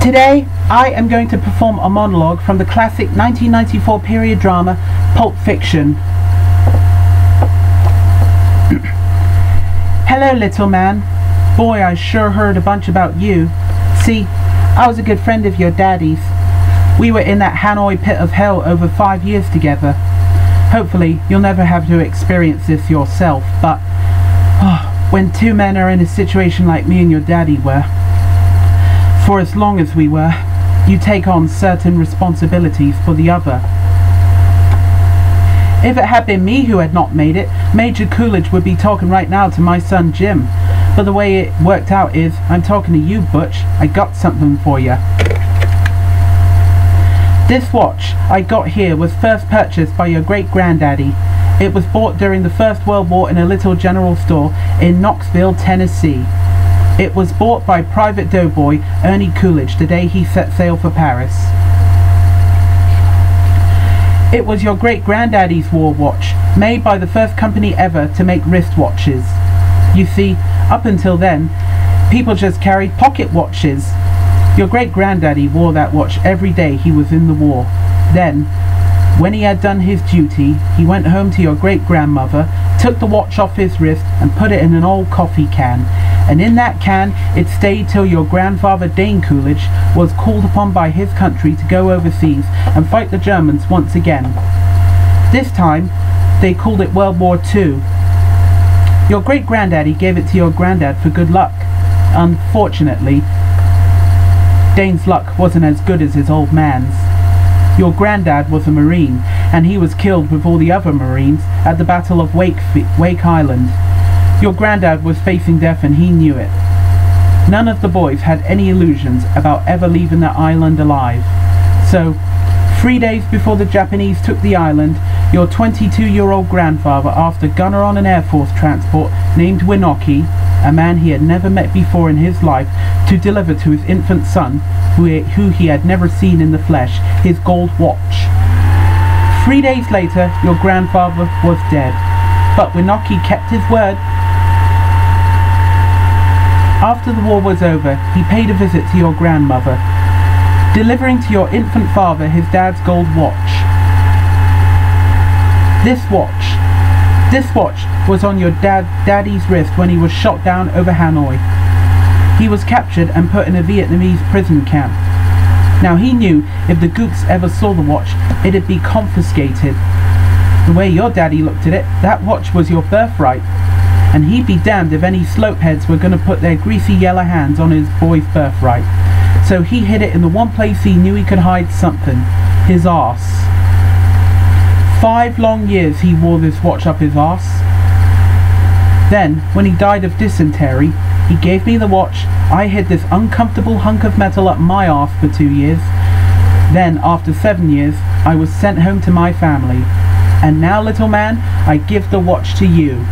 Today, I am going to perform a monologue from the classic 1994 period drama, Pulp Fiction. Hello, little man. Boy, I sure heard a bunch about you. See, I was a good friend of your daddy's. We were in that Hanoi pit of hell over 5 years together. Hopefully, you'll never have to experience this yourself, but when two men are in a situation like me and your daddy were, for as long as we were, you take on certain responsibilities for the other. If it had been me who had not made it, Major Coolidge would be talking right now to my son Jim. But the way it worked out is, I'm talking to you, Butch. I got something for you. This watch I got here was first purchased by your great-granddaddy. It was bought during the First World War in a little general store in Knoxville, Tennessee. It was bought by Private Doughboy Ernie Coolidge the day he set sail for Paris. It was your great-granddaddy's war watch, made by the first company ever to make wristwatches. You see, up until then, people just carried pocket watches. Your great-granddaddy wore that watch every day he was in the war. Then, when he had done his duty, he went home to your great-grandmother, took the watch off his wrist and put it in an old coffee can. And in that can it stayed till your grandfather Dane Coolidge was called upon by his country to go overseas and fight the Germans once again. This time, they called it World War II. Your great-granddaddy gave it to your granddad for good luck. Unfortunately, Dane's luck wasn't as good as his old man's. Your granddad was a Marine, and he was killed with all the other Marines at the Battle of Wake Island. Your granddad was facing death and he knew it. None of the boys had any illusions about ever leaving the island alive. So, 3 days before the Japanese took the island, your 22-year-old grandfather asked a gunner on an Air Force transport named Winoki, a man he had never met before in his life, to deliver to his infant son, who he had never seen in the flesh, his gold watch. 3 days later, your grandfather was dead, but Winoki kept his word. After the war was over, he paid a visit to your grandmother, delivering to your infant father his dad's gold watch. This watch was on your daddy's wrist when he was shot down over Hanoi. He was captured and put in a Vietnamese prison camp. Now he knew if the gooks ever saw the watch, it'd be confiscated. The way your daddy looked at it, that watch was your birthright. And he'd be damned if any slopeheads were going to put their greasy yellow hands on his boy's birthright. So he hid it in the one place he knew he could hide something, his arse. 5 long years he wore this watch up his arse. Then, when he died of dysentery, he gave me the watch. I hid this uncomfortable hunk of metal up my arse for 2 years. Then, after 7 years, I was sent home to my family. And now, little man, I give the watch to you.